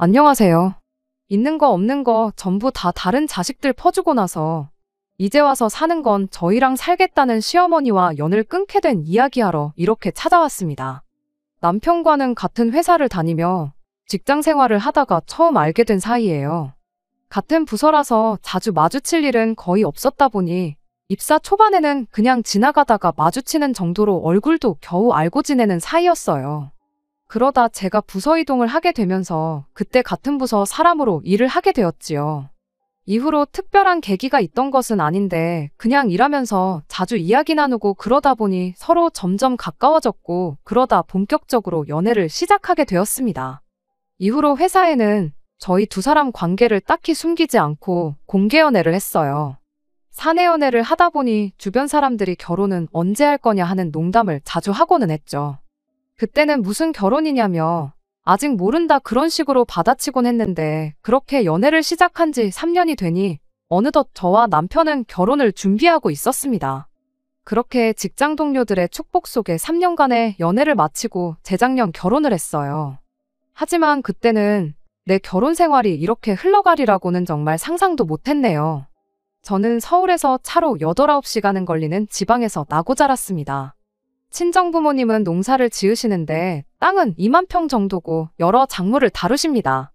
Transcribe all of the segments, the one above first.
안녕하세요. 있는 거 없는 거 전부 다 다른 자식들 퍼주고 나서 이제 와서 사는 건 저희랑 살겠다는 시어머니와 연을 끊게 된 이야기하러 이렇게 찾아왔습니다. 남편과는 같은 회사를 다니며 직장 생활을 하다가 처음 알게 된 사이예요. 같은 부서라서 자주 마주칠 일은 거의 없었다 보니 입사 초반에는 그냥 지나가다가 마주치는 정도로 얼굴도 겨우 알고 지내는 사이였어요. 그러다 제가 부서 이동을 하게 되면서 그때 같은 부서 사람으로 일을 하게 되었지요. 이후로 특별한 계기가 있던 것은 아닌데 그냥 일하면서 자주 이야기 나누고 그러다 보니 서로 점점 가까워졌고 그러다 본격적으로 연애를 시작하게 되었습니다. 이후로 회사에는 저희 두 사람 관계를 딱히 숨기지 않고 공개 연애를 했어요. 사내 연애를 하다 보니 주변 사람들이 결혼은 언제 할 거냐 하는 농담을 자주 하고는 했죠. 그때는 무슨 결혼이냐며 아직 모른다 그런 식으로 받아치곤 했는데 그렇게 연애를 시작한 지 3년이 되니 어느덧 저와 남편은 결혼을 준비하고 있었습니다. 그렇게 직장 동료들의 축복 속에 3년간의 연애를 마치고 재작년 결혼을 했어요. 하지만 그때는 내 결혼 생활이 이렇게 흘러가리라고는 정말 상상도 못했네요. 저는 서울에서 차로 8, 9시간은 걸리는 지방에서 나고 자랐습니다. 친정부모님은 농사를 지으시는데 땅은 2만 평 정도고 여러 작물을 다루십니다.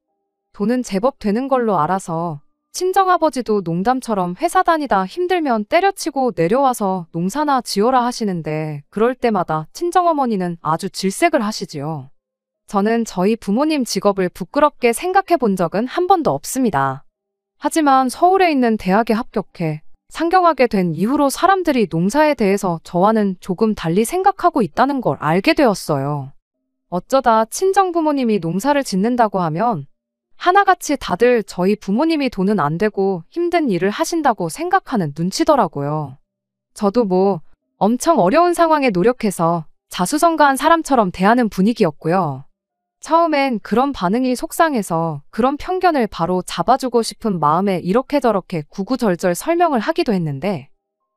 돈은 제법 되는 걸로 알아서 친정아버지도 농담처럼 회사 다니다 힘들면 때려치고 내려와서 농사나 지어라 하시는데 그럴 때마다 친정어머니는 아주 질색을 하시지요. 저는 저희 부모님 직업을 부끄럽게 생각해 본 적은 한 번도 없습니다. 하지만 서울에 있는 대학에 합격해 상경하게 된 이후로 사람들이 농사에 대해서 저와는 조금 달리 생각하고 있다는 걸 알게 되었어요. 어쩌다 친정부모님이 농사를 짓는다고 하면 하나같이 다들 저희 부모님이 돈은 안 되고 힘든 일을 하신다고 생각하는 눈치더라고요. 저도 엄청 어려운 상황에 노력해서 자수성가한 사람처럼 대하는 분위기였고요. 처음엔 그런 반응이 속상해서 그런 편견을 바로 잡아주고 싶은 마음에 이렇게 저렇게 구구절절 설명을 하기도 했는데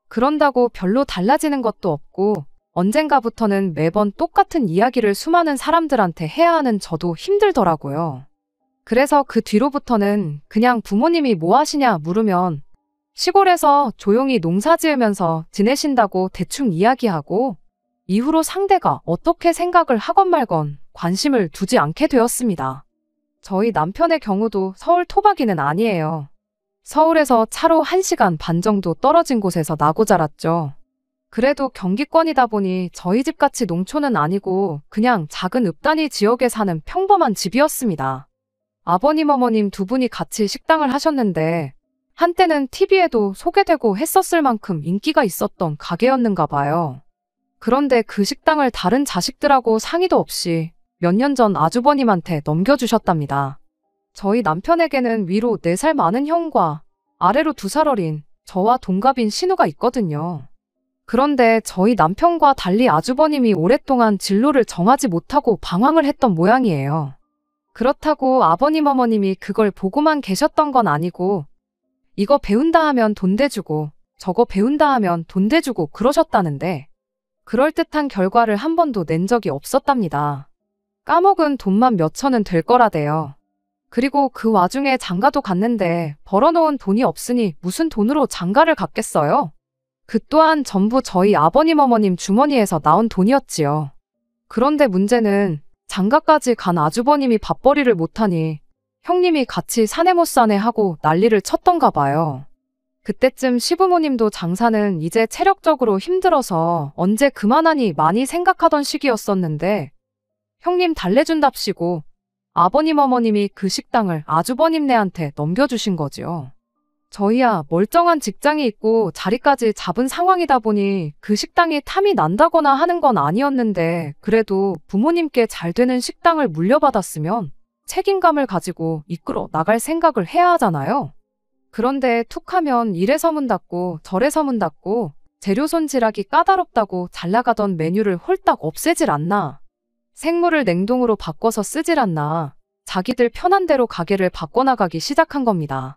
그런다고 별로 달라지는 것도 없고 언젠가부터는 매번 똑같은 이야기를 수많은 사람들한테 해야 하는 저도 힘들더라고요. 그래서 그 뒤로부터는 그냥 부모님이 뭐 하시냐 물으면 시골에서 조용히 농사 지으면서 지내신다고 대충 이야기하고 이후로 상대가 어떻게 생각을 하건 말건 관심을 두지 않게 되었습니다. 저희 남편의 경우도 서울 토박이는 아니에요. 서울에서 차로 1시간 반 정도 떨어진 곳에서 나고 자랐죠. 그래도 경기권이다 보니 저희 집같이 농촌은 아니고 그냥 작은 읍단위 지역에 사는 평범한 집이었습니다. 아버님 어머님 두 분이 같이 식당을 하셨는데 한때는 TV에도 소개되고 했었을 만큼 인기가 있었던 가게였는가 봐요. 그런데 그 식당을 다른 자식들하고 상의도 없이 몇 년 전 아주버님한테 넘겨주셨답니다. 저희 남편에게는 위로 4살 많은 형과 아래로 2살 어린 저와 동갑인 신우가 있거든요. 그런데 저희 남편과 달리 아주버님이 오랫동안 진로를 정하지 못하고 방황을 했던 모양이에요. 그렇다고 아버님 어머님이 그걸 보고만 계셨던 건 아니고 이거 배운다 하면 돈 대주고 저거 배운다 하면 돈 대주고 그러셨다는데 그럴듯한 결과를 한 번도 낸 적이 없었답니다. 까먹은 돈만 몇 천은 될 거라대요. 그리고 그 와중에 장가도 갔는데 벌어놓은 돈이 없으니 무슨 돈으로 장가를 갔겠어요? 그 또한 전부 저희 아버님 어머님 주머니에서 나온 돈이었지요. 그런데 문제는 장가까지 간 아주버님이 밥벌이를 못하니 형님이 같이 사내 못 사내 하고 난리를 쳤던가 봐요. 그때쯤 시부모님도 장사는 이제 체력적으로 힘들어서 언제 그만하니 많이 생각하던 시기였었는데 형님 달래준답시고 아버님 어머님이 그 식당을 아주버님네한테 넘겨주신 거지요. 저희야 멀쩡한 직장이 있고 자리까지 잡은 상황이다 보니 그 식당이 탐이 난다거나 하는 건 아니었는데 그래도 부모님께 잘 되는 식당을 물려받았으면 책임감을 가지고 이끌어 나갈 생각을 해야 하잖아요. 그런데 툭하면 이래서 문 닫고 저래서 문 닫고 재료 손질하기 까다롭다고 잘 나가던 메뉴를 홀딱 없애질 않나. 생물을 냉동으로 바꿔서 쓰질 않나. 자기들 편한 대로 가게를 바꿔나가기 시작한 겁니다.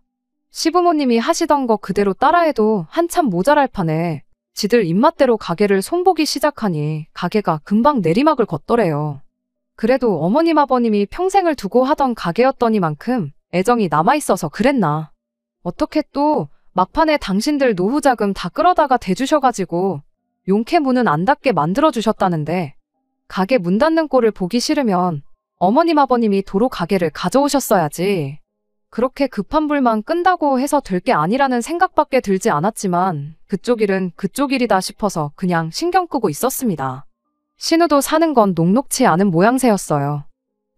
시부모님이 하시던 거 그대로 따라해도 한참 모자랄 판에 지들 입맛대로 가게를 손보기 시작하니 가게가 금방 내리막을 걷더래요. 그래도 어머님 아버님이 평생을 두고 하던 가게였더니만큼 애정이 남아있어서 그랬나. 어떻게 또 막판에 당신들 노후 자금 다 끌어다가 대주셔가지고 용케 문은 안 닫게 만들어주셨다는데 가게 문 닫는 꼴을 보기 싫으면 어머님 아버님이 도로 가게를 가져오셨어야지. 그렇게 급한 불만 끈다고 해서 될 게 아니라는 생각밖에 들지 않았지만 그쪽 일은 그쪽 일이다 싶어서 그냥 신경 끄고 있었습니다. 신우도 사는 건 녹록치 않은 모양새였어요.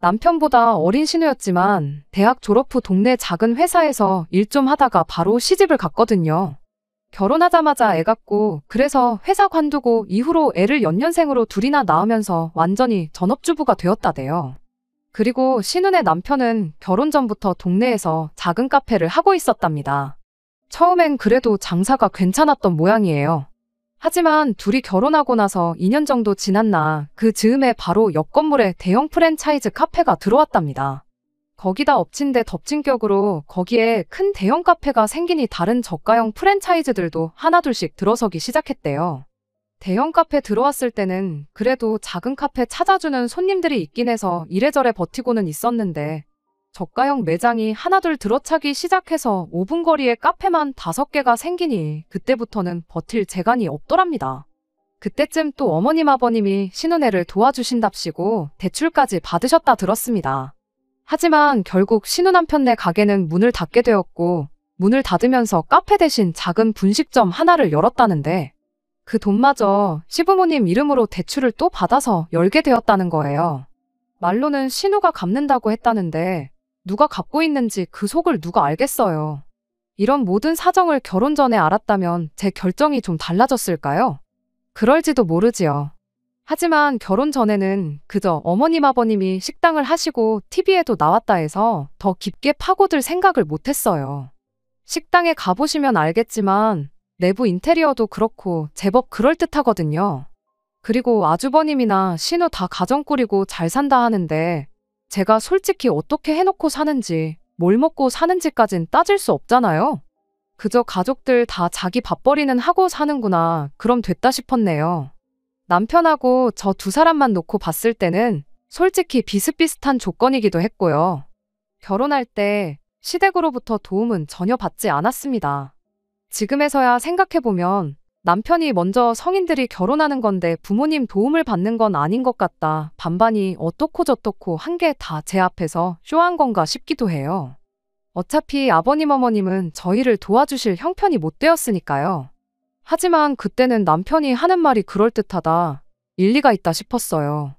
남편보다 어린 신우였지만 대학 졸업 후 동네 작은 회사에서 일 좀 하다가 바로 시집을 갔거든요. 결혼하자마자 애 갖고 그래서 회사 관두고 이후로 애를 연년생으로 둘이나 낳으면서 완전히 전업주부가 되었다대요. 그리고 신우네 남편은 결혼 전부터 동네에서 작은 카페를 하고 있었답니다. 처음엔 그래도 장사가 괜찮았던 모양이에요. 하지만 둘이 결혼하고 나서 2년 정도 지났나 그 즈음에 바로 옆 건물에 대형 프랜차이즈 카페가 들어왔답니다. 거기다 엎친 데 덮친 격으로 거기에 큰 대형 카페가 생기니 다른 저가형 프랜차이즈들도 하나둘씩 들어서기 시작했대요. 대형 카페 들어왔을 때는 그래도 작은 카페 찾아주는 손님들이 있긴 해서 이래저래 버티고는 있었는데 저가형 매장이 하나둘 들어차기 시작해서 5분 거리에 카페만 5개가 생기니 그때부터는 버틸 재간이 없더랍니다. 그때쯤 또 어머님 아버님이 신우네를 도와주신답시고 대출까지 받으셨다 들었습니다. 하지만 결국 신우 남편네 가게는 문을 닫게 되었고 문을 닫으면서 카페 대신 작은 분식점 하나를 열었다는데 그 돈마저 시부모님 이름으로 대출을 또 받아서 열게 되었다는 거예요. 말로는 신우가 갚는다고 했다는데 누가 갚고 있는지 그 속을 누가 알겠어요. 이런 모든 사정을 결혼 전에 알았다면 제 결정이 좀 달라졌을까요? 그럴지도 모르지요. 하지만 결혼 전에는 그저 어머님 아버님이 식당을 하시고 TV에도 나왔다 해서 더 깊게 파고들 생각을 못했어요. 식당에 가보시면 알겠지만 내부 인테리어도 그렇고 제법 그럴듯하거든요. 그리고 아주버님이나 신우 다 가정 꾸리고 잘 산다 하는데 제가 솔직히 어떻게 해놓고 사는지 뭘 먹고 사는지까진 따질 수 없잖아요. 그저 가족들 다 자기 밥벌이는 하고 사는구나 그럼 됐다 싶었네요. 남편하고 저 두 사람만 놓고 봤을 때는 솔직히 비슷비슷한 조건이기도 했고요. 결혼할 때 시댁으로부터 도움은 전혀 받지 않았습니다. 지금에서야 생각해보면 남편이 먼저 성인들이 결혼하는 건데 부모님 도움을 받는 건 아닌 것 같다. 반반이 어떻고 저떻고 한 게 다 제 앞에서 쇼한 건가 싶기도 해요. 어차피 아버님 어머님은 저희를 도와주실 형편이 못 되었으니까요. 하지만 그때는 남편이 하는 말이 그럴듯하다. 일리가 있다 싶었어요.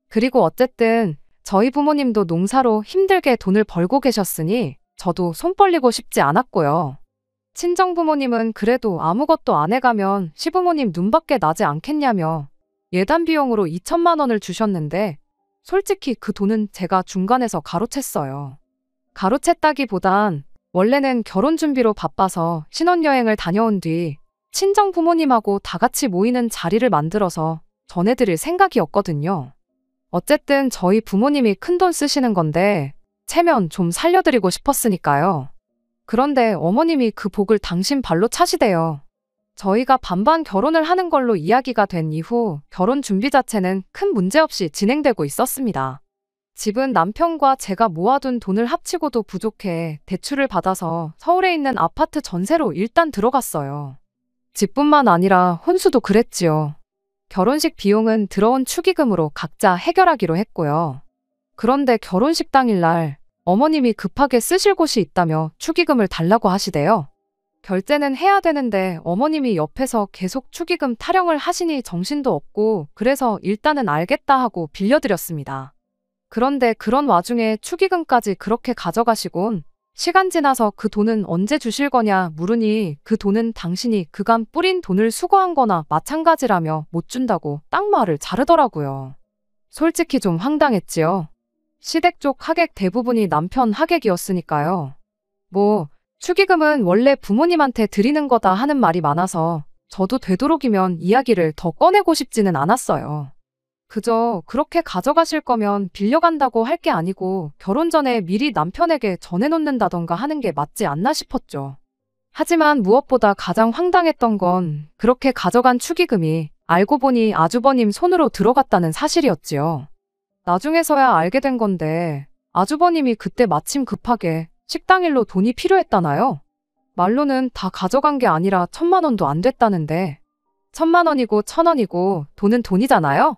그리고 어쨌든 저희 부모님도 농사로 힘들게 돈을 벌고 계셨으니 저도 손 벌리고 싶지 않았고요. 친정부모님은 그래도 아무것도 안 해가면 시부모님 눈밖에 나지 않겠냐며 예단 비용으로 2천만 원을 주셨는데 솔직히 그 돈은 제가 중간에서 가로챘어요. 가로챘다기보단 원래는 결혼 준비로 바빠서 신혼여행을 다녀온 뒤 친정부모님하고 다 같이 모이는 자리를 만들어서 전해드릴 생각이었거든요. 어쨌든 저희 부모님이 큰돈 쓰시는 건데 체면 좀 살려드리고 싶었으니까요. 그런데 어머님이 그 복을 당신 발로 차시대요. 저희가 반반 결혼을 하는 걸로 이야기가 된 이후 결혼 준비 자체는 큰 문제 없이 진행되고 있었습니다. 집은 남편과 제가 모아둔 돈을 합치고도 부족해 대출을 받아서 서울에 있는 아파트 전세로 일단 들어갔어요. 집뿐만 아니라 혼수도 그랬지요. 결혼식 비용은 들어온 축의금으로 각자 해결하기로 했고요. 그런데 결혼식 당일날 어머님이 급하게 쓰실 곳이 있다며 축의금을 달라고 하시대요. 결제는 해야 되는데 어머님이 옆에서 계속 축의금 타령을 하시니 정신도 없고 그래서 일단은 알겠다 하고 빌려드렸습니다. 그런데 그런 와중에 축의금까지 그렇게 가져가시곤 시간 지나서 그 돈은 언제 주실 거냐 물으니 그 돈은 당신이 그간 뿌린 돈을 수거한 거나 마찬가지라며 못 준다고 딱 말을 자르더라고요. 솔직히 좀 황당했지요. 시댁 쪽 하객 대부분이 남편 하객이었으니까요. 축의금은 원래 부모님한테 드리는 거다 하는 말이 많아서 저도 되도록이면 이야기를 더 꺼내고 싶지는 않았어요. 그저 그렇게 가져가실 거면 빌려간다고 할 게 아니고 결혼 전에 미리 남편에게 전해놓는다던가 하는 게 맞지 않나 싶었죠. 하지만 무엇보다 가장 황당했던 건 그렇게 가져간 축의금이 알고 보니 아주버님 손으로 들어갔다는 사실이었지요. 나중에서야 알게 된 건데 아주버님이 그때 마침 급하게 식당 일로 돈이 필요했다나요? 말로는 다 가져간 게 아니라 1,000만 원도 안 됐다는데 1,000만 원이고 1,000원이고 돈은 돈이잖아요?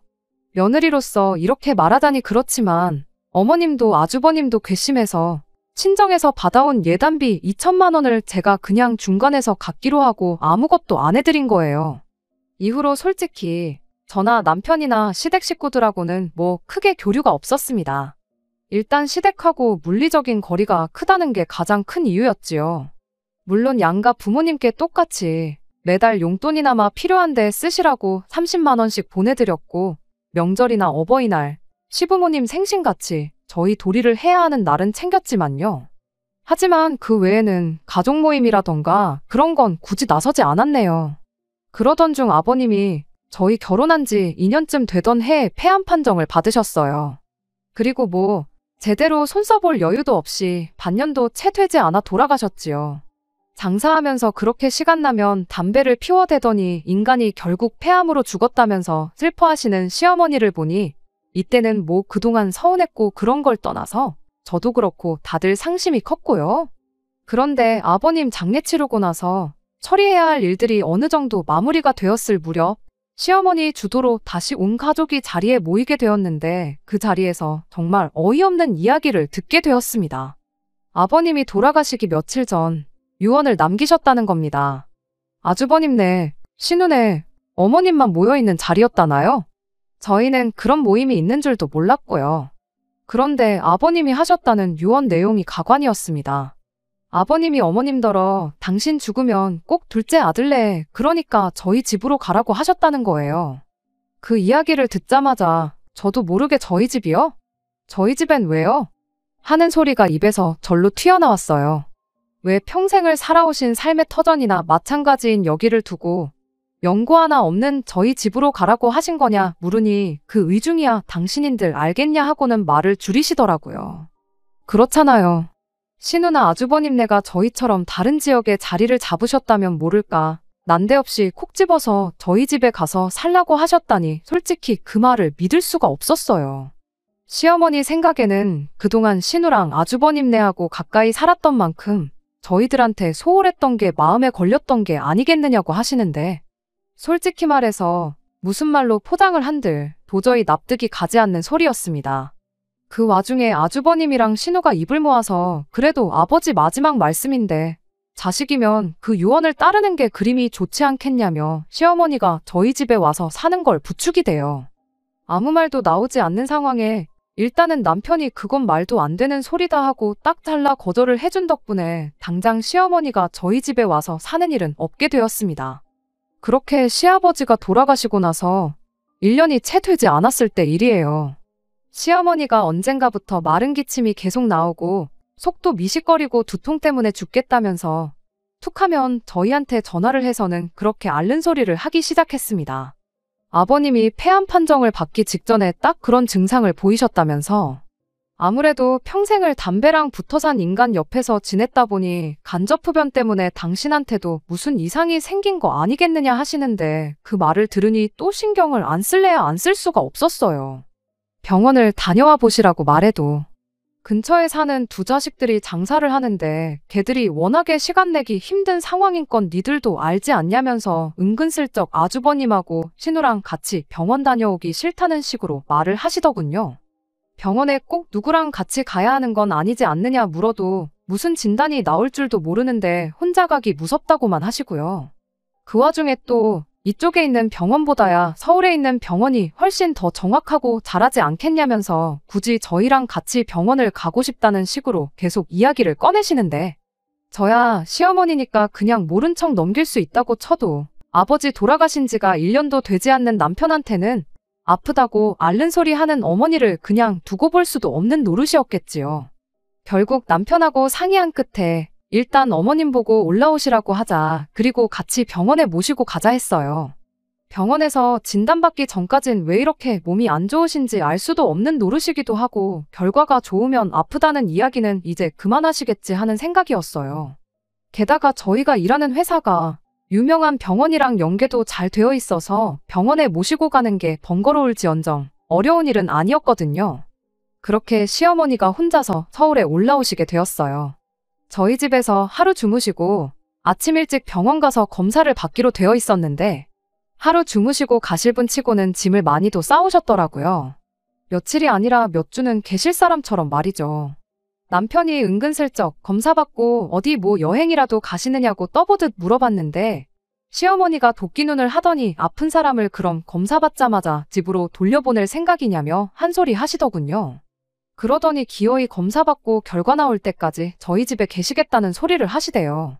며느리로서 이렇게 말하자니 그렇지만 어머님도 아주버님도 괘씸해서 친정에서 받아온 예단비 2,000만 원을 제가 그냥 중간에서 갖기로 하고 아무것도 안 해드린 거예요. 이후로 솔직히 저나 남편이나 시댁 식구들하고는 뭐 크게 교류가 없었습니다. 일단 시댁하고 물리적인 거리가 크다는 게 가장 큰 이유였지요. 물론 양가 부모님께 똑같이 매달 용돈이나마 필요한데 쓰시라고 30만 원씩 보내드렸고 명절이나 어버이날, 시부모님 생신같이 저희 도리를 해야 하는 날은 챙겼지만요. 하지만 그 외에는 가족 모임이라던가 그런 건 굳이 나서지 않았네요. 그러던 중 아버님이 저희 결혼한 지 2년쯤 되던 해에 폐암 판정을 받으셨어요. 그리고 뭐 제대로 손 써볼 여유도 없이 반년도 채 되지 않아 돌아가셨지요. 장사하면서 그렇게 시간 나면 담배를 피워대더니 인간이 결국 폐암으로 죽었다면서 슬퍼하시는 시어머니를 보니 이때는 뭐 그동안 서운했고 그런 걸 떠나서 저도 그렇고 다들 상심이 컸고요. 그런데 아버님 장례 치르고 나서 처리해야 할 일들이 어느 정도 마무리가 되었을 무렵 시어머니 주도로 다시 온 가족이 자리에 모이게 되었는데 그 자리에서 정말 어이없는 이야기를 듣게 되었습니다. 아버님이 돌아가시기 며칠 전 유언을 남기셨다는 겁니다. 아주버님네, 시누네, 어머님만 모여있는 자리였다나요? 저희는 그런 모임이 있는 줄도 몰랐고요. 그런데 아버님이 하셨다는 유언 내용이 가관이었습니다. 아버님이 어머님더러 당신 죽으면 꼭 둘째 아들네, 그러니까 저희 집으로 가라고 하셨다는 거예요. 그 이야기를 듣자마자 저도 모르게 저희 집이요? 저희 집엔 왜요? 하는 소리가 입에서 절로 튀어나왔어요. 왜 평생을 살아오신 삶의 터전이나 마찬가지인 여기를 두고 연고 하나 없는 저희 집으로 가라고 하신 거냐 물으니 그 의중이야 당신인들 알겠냐 하고는 말을 줄이시더라고요. 그렇잖아요. 시누나 아주버님네가 저희처럼 다른 지역에 자리를 잡으셨다면 모를까 난데없이 콕 집어서 저희 집에 가서 살라고 하셨다니 솔직히 그 말을 믿을 수가 없었어요. 시어머니 생각에는 그동안 시누랑 아주버님네하고 가까이 살았던 만큼 저희들한테 소홀했던 게 마음에 걸렸던 게 아니겠느냐고 하시는데 솔직히 말해서 무슨 말로 포장을 한들 도저히 납득이 가지 않는 소리였습니다. 그 와중에 아주버님이랑 신우가 입을 모아서 그래도 아버지 마지막 말씀인데 자식이면 그 유언을 따르는 게 그림이 좋지 않겠냐며 시어머니가 저희 집에 와서 사는 걸 부추기대요. 아무 말도 나오지 않는 상황에 일단은 남편이 그건 말도 안 되는 소리다 하고 딱 잘라 거절을 해준 덕분에 당장 시어머니가 저희 집에 와서 사는 일은 없게 되었습니다. 그렇게 시아버지가 돌아가시고 나서 1년이 채 되지 않았을 때 일이에요. 시어머니가 언젠가부터 마른 기침이 계속 나오고 속도 미식거리고 두통 때문에 죽겠다면서 툭하면 저희한테 전화를 해서는 그렇게 앓는 소리를 하기 시작했습니다. 아버님이 폐암 판정을 받기 직전에 딱 그런 증상을 보이셨다면서 아무래도 평생을 담배랑 붙어 산 인간 옆에서 지냈다 보니 간접흡연 때문에 당신한테도 무슨 이상이 생긴 거 아니겠느냐 하시는데 그 말을 들으니 또 신경을 안 쓸래야 안 쓸 수가 없었어요. 병원을 다녀와 보시라고 말해도 근처에 사는 두 자식들이 장사를 하는데 걔들이 워낙에 시간 내기 힘든 상황인 건 니들도 알지 않냐면서 은근슬쩍 아주버님하고 신우랑 같이 병원 다녀오기 싫다는 식으로 말을 하시더군요. 병원에 꼭 누구랑 같이 가야 하는 건 아니지 않느냐 물어도 무슨 진단이 나올 줄도 모르는데 혼자 가기 무섭다고만 하시고요. 그 와중에 또 이쪽에 있는 병원보다야 서울에 있는 병원이 훨씬 더 정확하고 잘하지 않겠냐면서 굳이 저희랑 같이 병원을 가고 싶다는 식으로 계속 이야기를 꺼내시는데 저야 시어머니니까 그냥 모른 척 넘길 수 있다고 쳐도 아버지 돌아가신 지가 1년도 되지 않는 남편한테는 아프다고 앓는 소리 하는 어머니를 그냥 두고 볼 수도 없는 노릇이었겠지요. 결국 남편하고 상의한 끝에 일단 어머님 보고 올라오시라고 하자 그리고 같이 병원에 모시고 가자 했어요. 병원에서 진단받기 전까진 왜 이렇게 몸이 안 좋으신지 알 수도 없는 노릇이기도 하고 결과가 좋으면 아프다는 이야기는 이제 그만하시겠지 하는 생각이었어요. 게다가 저희가 일하는 회사가 유명한 병원이랑 연계도 잘 되어 있어서 병원에 모시고 가는 게 번거로울지언정 어려운 일은 아니었거든요. 그렇게 시어머니가 혼자서 서울에 올라오시게 되었어요. 저희 집에서 하루 주무시고 아침 일찍 병원 가서 검사를 받기로 되어 있었는데 하루 주무시고 가실 분 치고는 짐을 많이도 싸우셨더라고요. 며칠이 아니라 몇 주는 계실 사람처럼 말이죠. 남편이 은근슬쩍 검사받고 어디 뭐 여행이라도 가시느냐고 떠보듯 물어봤는데 시어머니가 도끼눈을 하더니 아픈 사람을 그럼 검사받자마자 집으로 돌려보낼 생각이냐며 한 소리 하시더군요. 그러더니 기어이 검사받고 결과 나올 때까지 저희 집에 계시겠다는 소리를 하시대요.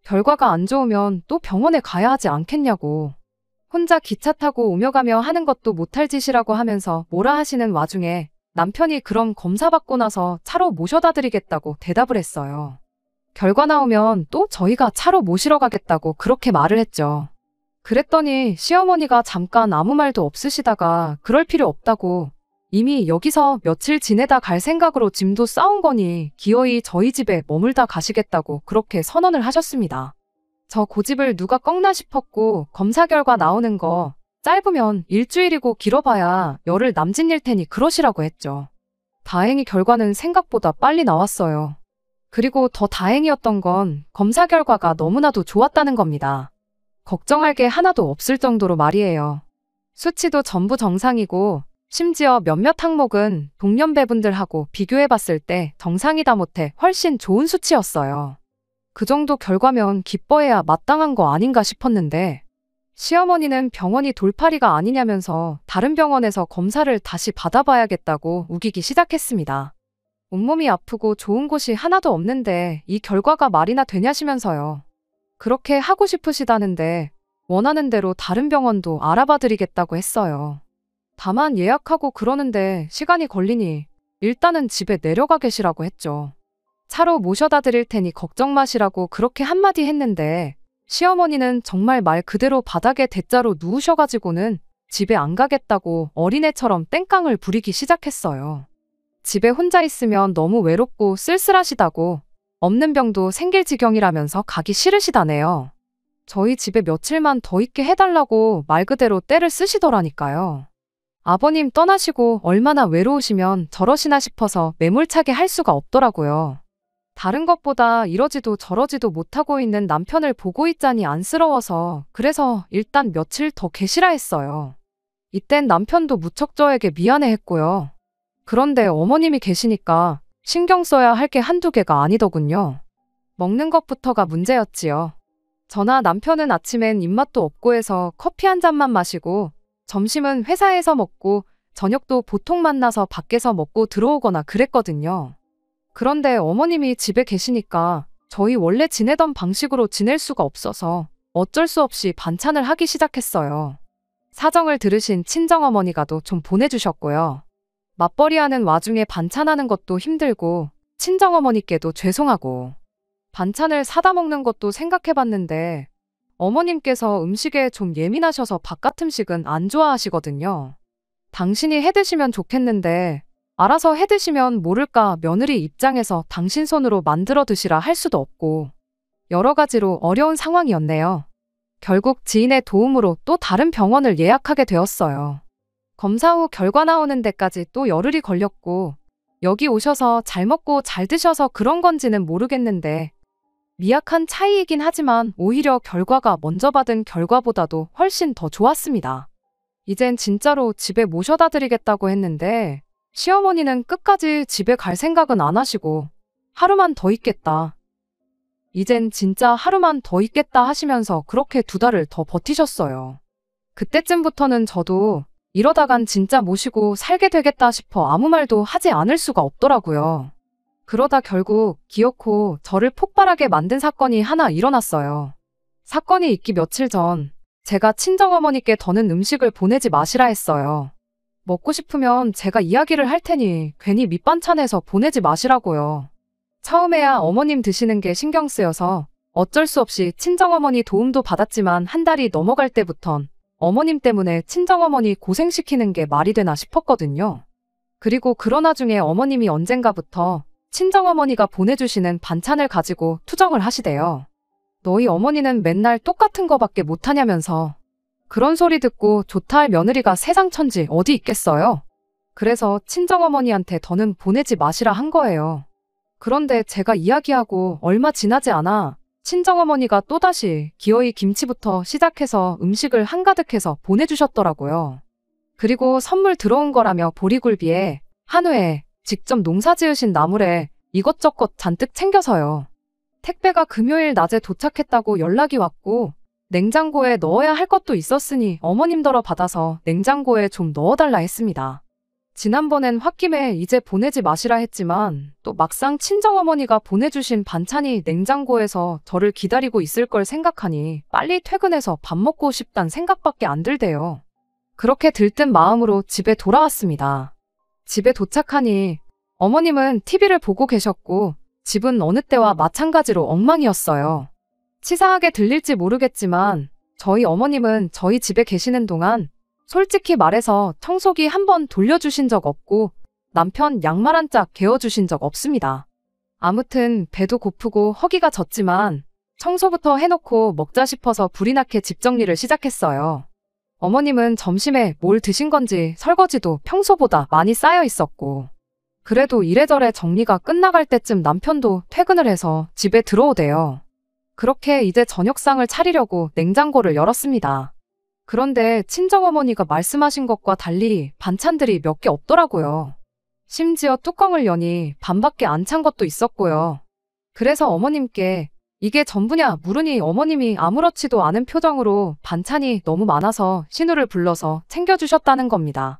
결과가 안 좋으면 또 병원에 가야 하지 않겠냐고. 혼자 기차 타고 오며 가며 하는 것도 못할 짓이라고 하면서 뭐라 하시는 와중에 남편이 그럼 검사받고 나서 차로 모셔다 드리겠다고 대답을 했어요. 결과 나오면 또 저희가 차로 모시러 가겠다고 그렇게 말을 했죠. 그랬더니 시어머니가 잠깐 아무 말도 없으시다가 그럴 필요 없다고 이미 여기서 며칠 지내다 갈 생각으로 짐도 싸온 거니 기어이 저희 집에 머물다 가시겠다고 그렇게 선언을 하셨습니다. 저 고집을 누가 꺾나 싶었고 검사 결과 나오는 거 짧으면 일주일이고 길어봐야 열흘 남짓일 테니 그러시라고 했죠. 다행히 결과는 생각보다 빨리 나왔어요. 그리고 더 다행이었던 건 검사 결과가 너무나도 좋았다는 겁니다. 걱정할 게 하나도 없을 정도로 말이에요. 수치도 전부 정상이고 심지어 몇몇 항목은 동년배분들하고 비교해봤을 때 정상이다 못해 훨씬 좋은 수치였어요. 그 정도 결과면 기뻐해야 마땅한 거 아닌가 싶었는데 시어머니는 병원이 돌팔이가 아니냐면서 다른 병원에서 검사를 다시 받아봐야겠다고 우기기 시작했습니다. 온몸이 아프고 좋은 곳이 하나도 없는데 이 결과가 말이나 되냐시면서요. 그렇게 하고 싶으시다는데 원하는 대로 다른 병원도 알아봐 드리겠다고 했어요. 다만 예약하고 그러는데 시간이 걸리니 일단은 집에 내려가 계시라고 했죠. 차로 모셔다 드릴 테니 걱정 마시라고 그렇게 한마디 했는데 시어머니는 정말 말 그대로 바닥에 대자로 누우셔가지고는 집에 안 가겠다고 어린애처럼 땡깡을 부리기 시작했어요. 집에 혼자 있으면 너무 외롭고 쓸쓸하시다고 없는 병도 생길 지경이라면서 가기 싫으시다네요. 저희 집에 며칠만 더 있게 해달라고 말 그대로 떼를 쓰시더라니까요. 아버님 떠나시고 얼마나 외로우시면 저러시나 싶어서 매몰차게 할 수가 없더라고요. 다른 것보다 이러지도 저러지도 못하고 있는 남편을 보고 있자니 안쓰러워서 그래서 일단 며칠 더 계시라 했어요. 이땐 남편도 무척 저에게 미안해했고요. 그런데 어머님이 계시니까 신경 써야 할 게 한두 개가 아니더군요. 먹는 것부터가 문제였지요. 저나 남편은 아침엔 입맛도 없고 해서 커피 한 잔만 마시고 점심은 회사에서 먹고 저녁도 보통 만나서 밖에서 먹고 들어오거나 그랬거든요. 그런데 어머님이 집에 계시니까 저희 원래 지내던 방식으로 지낼 수가 없어서 어쩔 수 없이 반찬을 하기 시작했어요. 사정을 들으신 친정어머니가도 좀 보내주셨고요. 맞벌이하는 와중에 반찬하는 것도 힘들고 친정어머니께도 죄송하고 반찬을 사다 먹는 것도 생각해봤는데 어머님께서 음식에 좀 예민하셔서 바깥 음식은 안 좋아하시거든요. 당신이 해드시면 좋겠는데 알아서 해드시면 모를까 며느리 입장에서 당신 손으로 만들어 드시라 할 수도 없고 여러 가지로 어려운 상황이었네요. 결국 지인의 도움으로 또 다른 병원을 예약하게 되었어요. 검사 후 결과 나오는 데까지 또 열흘이 걸렸고 여기 오셔서 잘 먹고 잘 드셔서 그런 건지는 모르겠는데 미약한 차이이긴 하지만 오히려 결과가 먼저 받은 결과보다도 훨씬 더 좋았습니다. 이젠 진짜로 집에 모셔다 드리겠다고 했는데 시어머니는 끝까지 집에 갈 생각은 안 하시고 하루만 더 있겠다. 이젠 진짜 하루만 더 있겠다 하시면서 그렇게 2달을 더 버티셨어요. 그때쯤부터는 저도 이러다간 진짜 모시고 살게 되겠다 싶어 아무 말도 하지 않을 수가 없더라고요. 그러다 결국 기어코 저를 폭발하게 만든 사건이 하나 일어났어요. 사건이 있기 며칠 전 제가 친정어머니께 더는 음식을 보내지 마시라 했어요. 먹고 싶으면 제가 이야기를 할 테니 괜히 밑반찬해서 보내지 마시라고요. 처음에야 어머님 드시는 게 신경 쓰여서 어쩔 수 없이 친정어머니 도움도 받았지만 한 달이 넘어갈 때부턴 어머님 때문에 친정어머니 고생시키는 게 말이 되나 싶었거든요. 그리고 그러나 중에 어머님이 언젠가부터 친정어머니가 보내주시는 반찬을 가지고 투정을 하시대요. 너희 어머니는 맨날 똑같은 거밖에 못하냐면서. 그런 소리 듣고 좋다 할 며느리가 세상 천지 어디 있겠어요? 그래서 친정어머니한테 더는 보내지 마시라 한 거예요. 그런데 제가 이야기하고 얼마 지나지 않아 친정어머니가 또다시 기어이 김치부터 시작해서 음식을 한가득해서 보내주셨더라고요. 그리고 선물 들어온 거라며 보리굴비에 한우에 직접 농사 지으신 나물에 이것저것 잔뜩 챙겨서요. 택배가 금요일 낮에 도착했다고 연락이 왔고 냉장고에 넣어야 할 것도 있었으니 어머님더러 받아서 냉장고에 좀 넣어달라 했습니다. 지난번엔 홧김에 이제 보내지 마시라 했지만 또 막상 친정어머니가 보내주신 반찬이 냉장고에서 저를 기다리고 있을 걸 생각하니 빨리 퇴근해서 밥 먹고 싶단 생각밖에 안 들대요. 그렇게 들뜬 마음으로 집에 돌아왔습니다. 집에 도착하니 어머님은 TV를 보고 계셨고 집은 어느 때와 마찬가지로 엉망이었어요. 치사하게 들릴지 모르겠지만 저희 어머님은 저희 집에 계시는 동안 솔직히 말해서 청소기 한 번 돌려주신 적 없고 남편 양말 한 짝 개어주신 적 없습니다. 아무튼 배도 고프고 허기가 졌지만 청소부터 해놓고 먹자 싶어서 불이 나게 집 정리를 시작했어요. 어머님은 점심에 뭘 드신 건지 설거지도 평소보다 많이 쌓여 있었고 그래도 이래저래 정리가 끝나갈 때쯤 남편도 퇴근을 해서 집에 들어오대요. 그렇게 이제 저녁상을 차리려고 냉장고를 열었습니다. 그런데 친정어머니가 말씀하신 것과 달리 반찬들이 몇 개 없더라고요. 심지어 뚜껑을 여니 반밖에 안 찬 것도 있었고요. 그래서 어머님께 이게 전부냐 물으니 어머님이 아무렇지도 않은 표정으로 반찬이 너무 많아서 신우를 불러서 챙겨주셨다는 겁니다.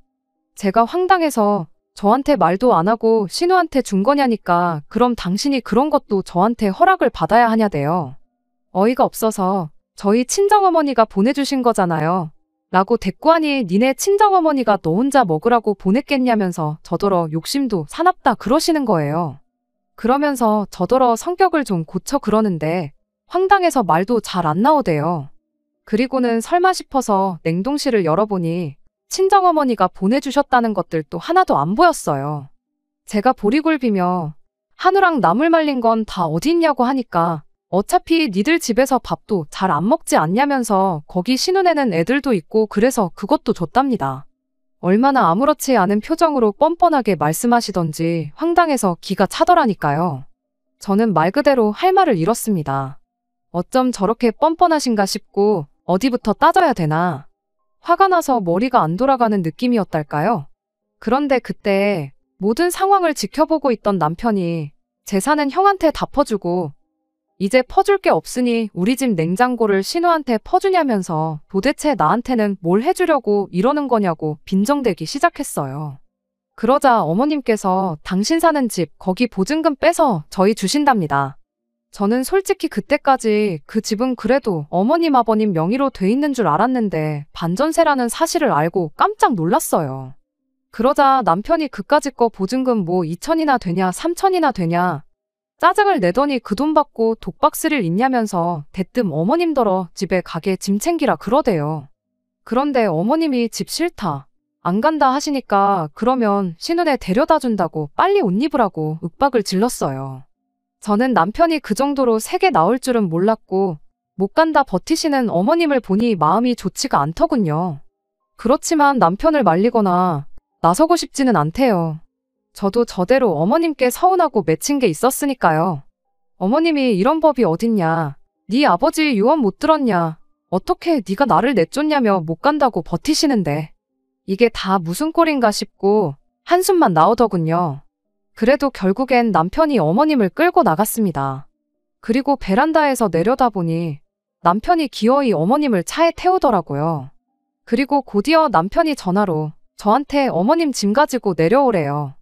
제가 황당해서 저한테 말도 안 하고 신우한테 준 거냐니까 그럼 당신이 그런 것도 저한테 허락을 받아야 하냐대요. 어이가 없어서 저희 친정어머니가 보내주신 거잖아요. 라고 대꾸하니 니네 친정어머니가 너 혼자 먹으라고 보냈겠냐면서 저더러 욕심도 사납다 그러시는 거예요. 그러면서 저더러 성격을 좀 고쳐 그러는데 황당해서 말도 잘 안 나오대요. 그리고는 설마 싶어서 냉동실을 열어보니 친정어머니가 보내주셨다는 것들도 하나도 안 보였어요. 제가 보리굴비며 한우랑 나물 말린 건 다 어디 있냐고 하니까 어차피 니들 집에서 밥도 잘 안 먹지 않냐면서 거기 신혼에는 애들도 있고 그래서 그것도 줬답니다. 얼마나 아무렇지 않은 표정으로 뻔뻔하게 말씀하시던지 황당해서 기가 차더라니까요. 저는 말 그대로 할 말을 잃었습니다. 어쩜 저렇게 뻔뻔하신가 싶고 어디부터 따져야 되나. 화가 나서 머리가 안 돌아가는 느낌이었달까요? 그런데 그때 모든 상황을 지켜보고 있던 남편이 재산은 형한테 다 퍼주고 이제 퍼줄 게 없으니 우리 집 냉장고를 신우한테 퍼주냐면서 도대체 나한테는 뭘 해주려고 이러는 거냐고 빈정대기 시작했어요. 그러자 어머님께서 당신 사는 집 거기 보증금 빼서 저희 주신답니다. 저는 솔직히 그때까지 그 집은 그래도 어머님 아버님 명의로 돼 있는 줄 알았는데 반전세라는 사실을 알고 깜짝 놀랐어요. 그러자 남편이 그까짓 거 보증금 뭐 2천이나 되냐 3천이나 되냐 짜증을 내더니 그 돈 받고 독박 쓸 일 있냐면서 대뜸 어머님더러 집에 가게 짐 챙기라 그러대요. 그런데 어머님이 집 싫다, 안 간다 하시니까 그러면 신혼에 데려다 준다고 빨리 옷 입으라고 윽박을 질렀어요. 저는 남편이 그 정도로 세게 나올 줄은 몰랐고 못 간다 버티시는 어머님을 보니 마음이 좋지가 않더군요. 그렇지만 남편을 말리거나 나서고 싶지는 않대요. 저도 저대로 어머님께 서운하고 맺힌 게 있었으니까요. 어머님이 이런 법이 어딨냐. 네 아버지 유언 못 들었냐. 어떻게 네가 나를 내쫓냐며 못 간다고 버티시는데. 이게 다 무슨 꼴인가 싶고 한숨만 나오더군요. 그래도 결국엔 남편이 어머님을 끌고 나갔습니다. 그리고 베란다에서 내려다보니 남편이 기어이 어머님을 차에 태우더라고요. 그리고 곧이어 남편이 전화로 저한테 어머님 짐 가지고 내려오래요.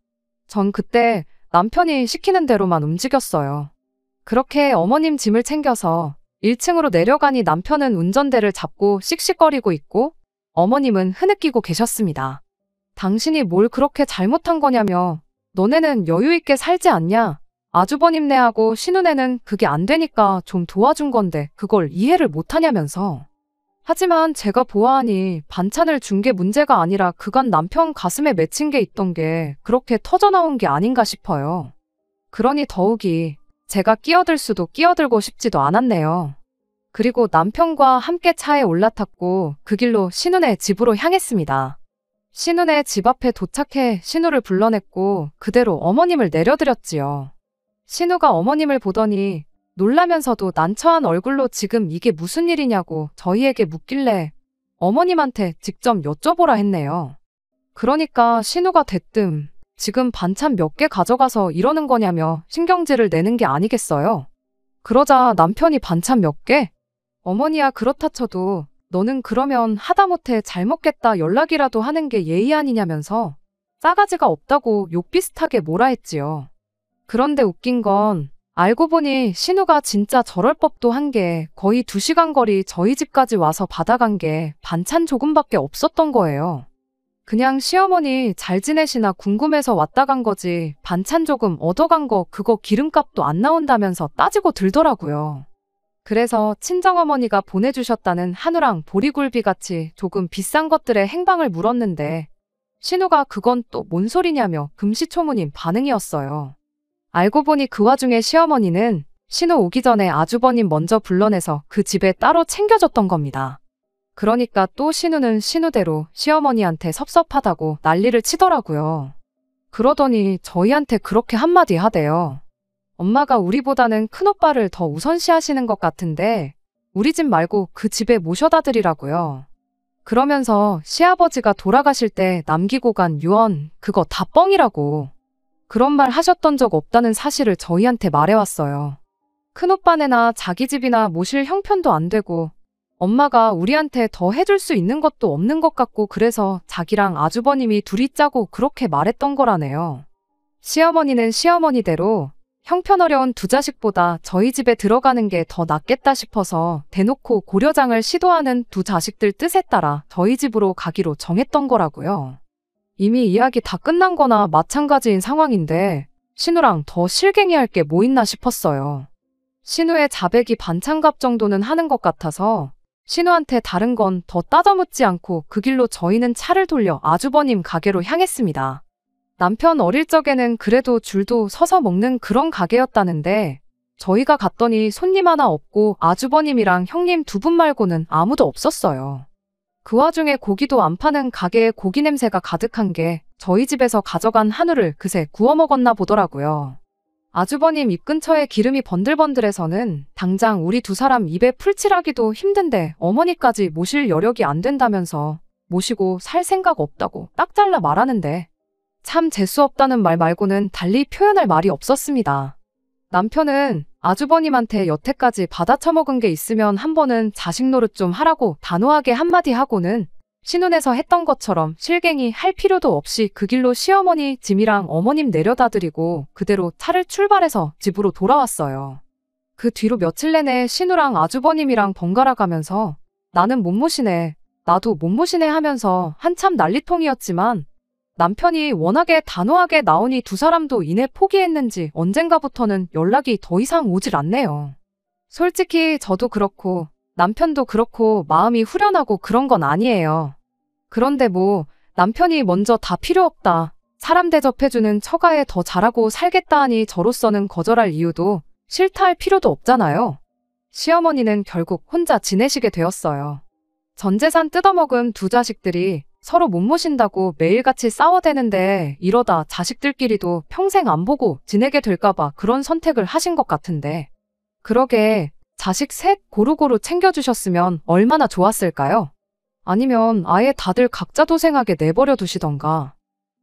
전 그때 남편이 시키는 대로만 움직였어요. 그렇게 어머님 짐을 챙겨서 1층으로 내려가니 남편은 운전대를 잡고 씩씩거리고 있고 어머님은 흐느끼고 계셨습니다. 당신이 뭘 그렇게 잘못한 거냐며 너네는 여유 있게 살지 않냐? 아주버님네하고 신우네는 그게 안 되니까 좀 도와준 건데 그걸 이해를 못하냐면서. 하지만 제가 보아하니 반찬을 준 게 문제가 아니라 그간 남편 가슴에 맺힌 게 있던 게 그렇게 터져나온 게 아닌가 싶어요. 그러니 더욱이 제가 끼어들 수도 끼어들고 싶지도 않았네요. 그리고 남편과 함께 차에 올라탔고 그 길로 신우네 집으로 향했습니다. 신우네 집 앞에 도착해 신우를 불러냈고 그대로 어머님을 내려드렸지요. 신우가 어머님을 보더니 놀라면서도 난처한 얼굴로 지금 이게 무슨 일이냐고 저희에게 묻길래 어머님한테 직접 여쭤보라 했네요. 그러니까 신우가 대뜸 지금 반찬 몇 개 가져가서 이러는 거냐며 신경질을 내는 게 아니겠어요? 그러자 남편이 반찬 몇 개? 어머니야 그렇다 쳐도 너는 그러면 하다못해 잘 먹겠다 연락이라도 하는 게 예의 아니냐면서 싸가지가 없다고 욕 비슷하게 뭐라 했지요. 그런데 웃긴 건 알고 보니 신우가 진짜 저럴 법도 한 게 거의 2시간 거리 저희 집까지 와서 받아간 게 반찬 조금밖에 없었던 거예요. 그냥 시어머니 잘 지내시나 궁금해서 왔다 간 거지 반찬 조금 얻어간 거 그거 기름값도 안 나온다면서 따지고 들더라고요. 그래서 친정어머니가 보내주셨다는 한우랑 보리굴비같이 조금 비싼 것들의 행방을 물었는데 신우가 그건 또 뭔 소리냐며 금시초문인 반응이었어요. 알고 보니 그 와중에 시어머니는 신우 오기 전에 아주버님 먼저 불러내서 그 집에 따로 챙겨줬던 겁니다. 그러니까 또 신우는 신우대로 시어머니한테 섭섭하다고 난리를 치더라고요. 그러더니 저희한테 그렇게 한마디 하대요. 엄마가 우리보다는 큰오빠를 더 우선시하시는 것 같은데 우리 집 말고 그 집에 모셔다 드리라고요. 그러면서 시아버지가 돌아가실 때 남기고 간 유언 그거 다 뻥이라고. 그런 말 하셨던 적 없다는 사실을 저희한테 말해왔어요. 큰오빠네나 자기 집이나 모실 형편도 안 되고 엄마가 우리한테 더 해줄 수 있는 것도 없는 것 같고 그래서 자기랑 아주버님이 둘이 짜고 그렇게 말했던 거라네요. 시어머니는 시어머니대로 형편 어려운 두 자식보다 저희 집에 들어가는 게 더 낫겠다 싶어서 대놓고 고려장을 시도하는 두 자식들 뜻에 따라 저희 집으로 가기로 정했던 거라고요. 이미 이야기 다 끝난 거나 마찬가지인 상황인데 신우랑 더 실갱이할 게 뭐 있나 싶었어요. 신우의 자백이 반찬값 정도는 하는 것 같아서 신우한테 다른 건 더 따져묻지 않고 그 길로 저희는 차를 돌려 아주버님 가게로 향했습니다. 남편 어릴 적에는 그래도 줄도 서서 먹는 그런 가게였다는데 저희가 갔더니 손님 하나 없고 아주버님이랑 형님 두 분 말고는 아무도 없었어요. 그 와중에 고기도 안 파는 가게에 고기 냄새가 가득한 게 저희 집에서 가져간 한우를 그새 구워 먹었나 보더라고요. 아주버님 입 근처에 기름이 번들번들해서는 당장 우리 두 사람 입에 풀칠하기도 힘든데 어머니까지 모실 여력이 안 된다면서 모시고 살 생각 없다고 딱 잘라 말하는데 참 재수없다는 말 말고는 달리 표현할 말이 없었습니다. 남편은 아주버님한테 여태까지 받아쳐먹은 게 있으면 한 번은 자식 노릇 좀 하라고 단호하게 한마디 하고는 신혼에서 했던 것처럼 실갱이 할 필요도 없이 그 길로 시어머니 짐이랑 어머님 내려다 드리고 그대로 차를 출발해서 집으로 돌아왔어요. 그 뒤로 며칠 내내 신우랑 아주버님이랑 번갈아 가면서 나는 못 모시네, 나도 못 모시네 하면서 한참 난리통이었지만 남편이 워낙에 단호하게 나오니 두 사람도 이내 포기했는지 언젠가부터는 연락이 더 이상 오질 않네요. 솔직히 저도 그렇고 남편도 그렇고 마음이 후련하고 그런 건 아니에요. 그런데 뭐 남편이 먼저 다 필요 없다, 사람 대접해주는 처가에 더 잘하고 살겠다 하니 저로서는 거절할 이유도 싫다 할 필요도 없잖아요. 시어머니는 결국 혼자 지내시게 되었어요. 전 재산 뜯어먹은 두 자식들이 서로 못 모신다고 매일같이 싸워대는데 이러다 자식들끼리도 평생 안 보고 지내게 될까봐 그런 선택을 하신 것 같은데 그러게 자식 셋 고루고루 챙겨주셨으면 얼마나 좋았을까요? 아니면 아예 다들 각자 도생하게 내버려 두시던가.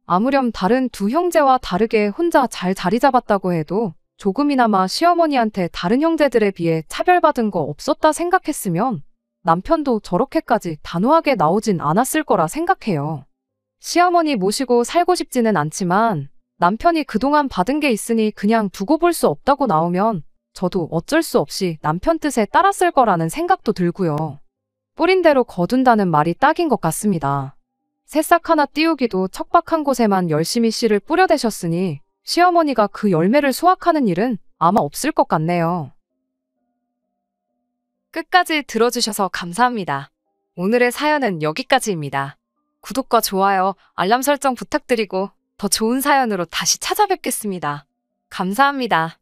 아무렴 다른 두 형제와 다르게 혼자 잘 자리 잡았다고 해도 조금이나마 시어머니한테 다른 형제들에 비해 차별받은 거 없었다 생각했으면 남편도 저렇게까지 단호하게 나오진 않았을 거라 생각해요. 시어머니 모시고 살고 싶지는 않지만 남편이 그동안 받은 게 있으니 그냥 두고 볼 수 없다고 나오면 저도 어쩔 수 없이 남편 뜻에 따랐을 거라는 생각도 들고요. 뿌린 대로 거둔다는 말이 딱인 것 같습니다. 새싹 하나 띄우기도 척박한 곳에만 열심히 씨를 뿌려대셨으니 시어머니가 그 열매를 수확하는 일은 아마 없을 것 같네요. 끝까지 들어주셔서 감사합니다. 오늘의 사연은 여기까지입니다. 구독과 좋아요, 알람 설정 부탁드리고 더 좋은 사연으로 다시 찾아뵙겠습니다. 감사합니다.